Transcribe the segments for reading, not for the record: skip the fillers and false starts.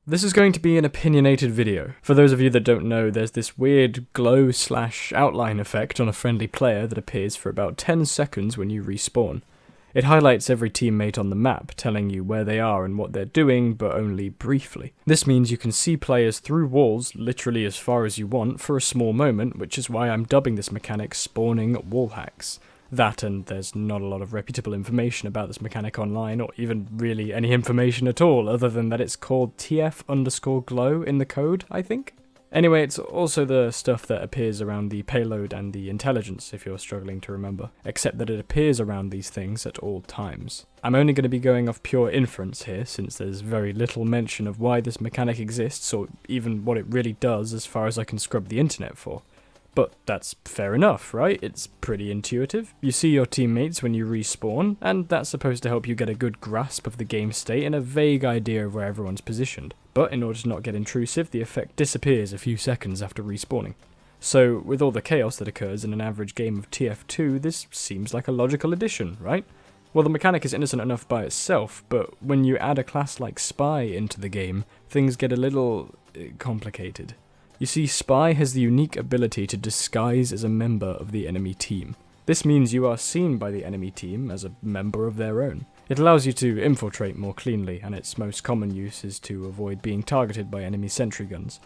This is going to be an opinionated video. For those of you that don't know, there's this weird glow/outline effect on a friendly player that appears for about 10 seconds when you respawn. It highlights every teammate on the map, telling you where they are and what they're doing, but only briefly. This means you can see players through walls literally as far as you want for a small moment, which is why I'm dubbing this mechanic Spawning Wallhacks. That, and there's not a lot of reputable information about this mechanic online, or even really any information at all, other than that it's called TF_glow in the code, I think? Anyway, it's also the stuff that appears around the payload and the intelligence, if you're struggling to remember, except that it appears around these things at all times. I'm only going to be going off pure inference here, since there's very little mention of why this mechanic exists, or even what it really does as far as I can scrub the internet for. But that's fair enough, right? It's pretty intuitive. You see your teammates when you respawn, and that's supposed to help you get a good grasp of the game state and a vague idea of where everyone's positioned. But in order to not get intrusive, the effect disappears a few seconds after respawning. So, with all the chaos that occurs in an average game of TF2, this seems like a logical addition, right? Well, the mechanic is innocent enough by itself, but when you add a class like Spy into the game, things get a little complicated. You see, Spy has the unique ability to disguise as a member of the enemy team. This means you are seen by the enemy team as a member of their own. It allows you to infiltrate more cleanly, and its most common use is to avoid being targeted by enemy sentry guns.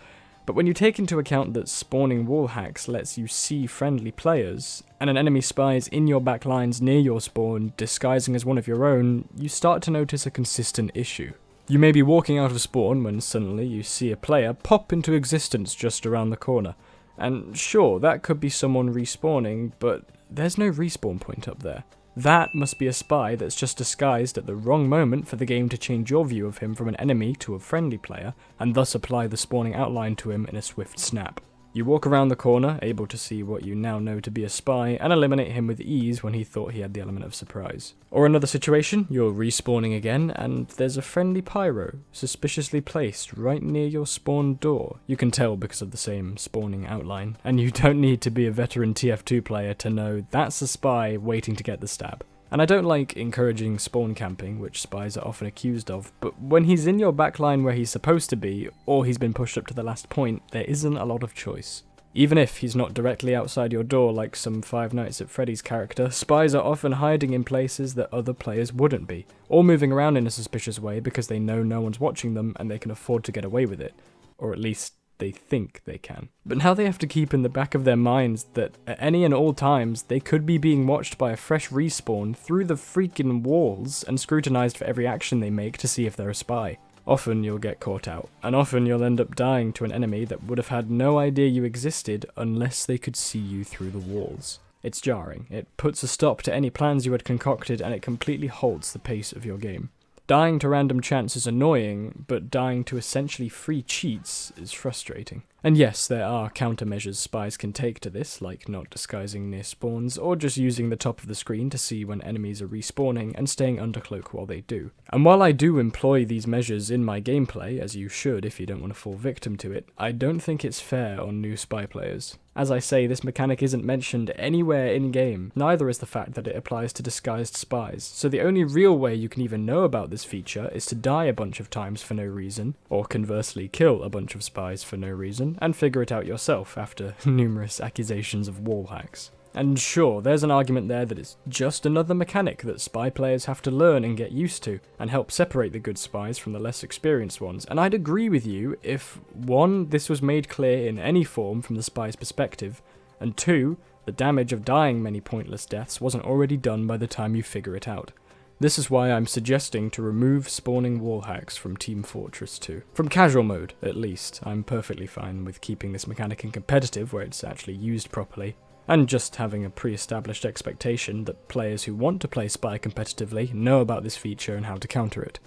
But when you take into account that Spawning Wallhacks lets you see friendly players, and an enemy spy is in your backlines near your spawn, disguising as one of your own, you start to notice a consistent issue. You may be walking out of spawn when suddenly you see a player pop into existence just around the corner. And sure, that could be someone respawning, but there's no respawn point up there. That must be a spy that's just disguised at the wrong moment for the game to change your view of him from an enemy to a friendly player, and thus apply the spawning outline to him in a swift snap. You walk around the corner, able to see what you now know to be a spy, and eliminate him with ease when he thought he had the element of surprise. Or another situation, you're respawning again, and there's a friendly pyro, suspiciously placed right near your spawn door. You can tell because of the same spawning outline, and you don't need to be a veteran TF2 player to know that's a spy waiting to get the stab. And I don't like encouraging spawn camping, which spies are often accused of, but when he's in your backline where he's supposed to be, or he's been pushed up to the last point, there isn't a lot of choice. Even if he's not directly outside your door like some Five Nights at Freddy's character, spies are often hiding in places that other players wouldn't be, or moving around in a suspicious way because they know no one's watching them and they can afford to get away with it. Or at least they think they can. But now they have to keep in the back of their minds that at any and all times they could be being watched by a fresh respawn through the freaking walls and scrutinized for every action they make to see if they're a spy. Often you'll get caught out, and often you'll end up dying to an enemy that would have had no idea you existed unless they could see you through the walls. It's jarring, it puts a stop to any plans you had concocted, and it completely halts the pace of your game. Dying to random chance is annoying, but dying to essentially free cheats is frustrating. And yes, there are countermeasures spies can take to this, like not disguising near spawns, or just using the top of the screen to see when enemies are respawning and staying undercloak while they do. And while I do employ these measures in my gameplay, as you should if you don't want to fall victim to it, I don't think it's fair on new spy players. As I say, this mechanic isn't mentioned anywhere in-game, neither is the fact that it applies to disguised spies, so the only real way you can even know about this feature is to die a bunch of times for no reason, or conversely kill a bunch of spies for no reason, and figure it out yourself after numerous accusations of wall hacks. And sure, there's an argument there that it's just another mechanic that spy players have to learn and get used to, and help separate the good spies from the less experienced ones, and I'd agree with you if 1. This was made clear in any form from the spy's perspective, and 2. The damage of dying many pointless deaths wasn't already done by the time you figure it out. This is why I'm suggesting to remove Spawning Wallhacks from Team Fortress 2. From casual mode, at least, I'm perfectly fine with keeping this mechanic in competitive where it's actually used properly, and just having a pre-established expectation that players who want to play Spy competitively know about this feature and how to counter it.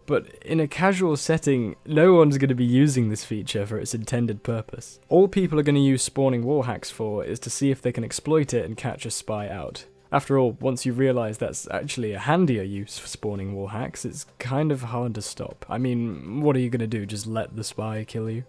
But in a casual setting, no one's going to be using this feature for its intended purpose. All people are going to use Spawning Wallhacks for is to see if they can exploit it and catch a spy out. After all, once you realise that's actually a handier use for spawning wallhacks, it's kind of hard to stop. I mean, what are you going to do, just let the spy kill you?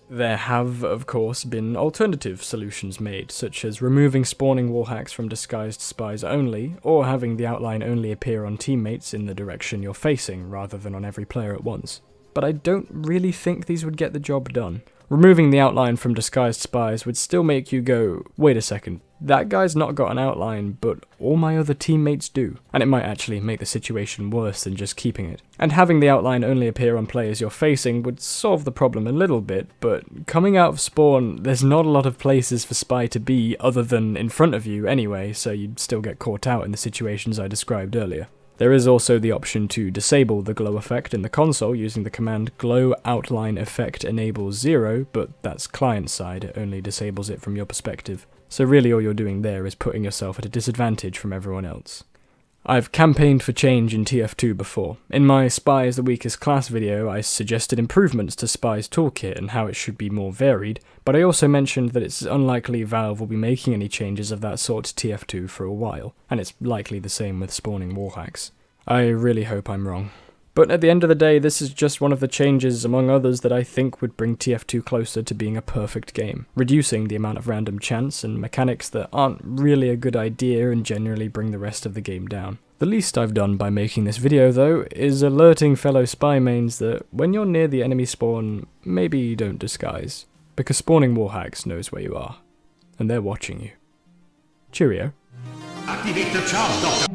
There have, of course, been alternative solutions made, such as removing spawning wallhacks from disguised spies only, or having the outline only appear on teammates in the direction you're facing, rather than on every player at once. but I don't really think these would get the job done. Removing the outline from disguised spies would still make you go, wait a second, that guy's not got an outline, but all my other teammates do. And it might actually make the situation worse than just keeping it. And having the outline only appear on players you're facing would solve the problem a little bit, but coming out of spawn, there's not a lot of places for spy to be other than in front of you anyway, so you'd still get caught out in the situations I described earlier. There is also the option to disable the glow effect in the console using the command glow outline effect enables 0, but that's client side, it only disables it from your perspective. So really all you're doing there is putting yourself at a disadvantage from everyone else. I've campaigned for change in TF2 before. In my Spy is the Weakest Class video, I suggested improvements to Spy's toolkit and how it should be more varied, but I also mentioned that it's unlikely Valve will be making any changes of that sort to TF2 for a while, and it's likely the same with Spawning Wallhacks. I really hope I'm wrong. But at the end of the day, this is just one of the changes among others that I think would bring TF2 closer to being a perfect game, reducing the amount of random chance and mechanics that aren't really a good idea and generally bring the rest of the game down. The least I've done by making this video though, is alerting fellow spy mains that when you're near the enemy spawn, maybe don't disguise, because Spawning Wallhacks knows where you are, and they're watching you. Cheerio. Activate the charge, Doctor!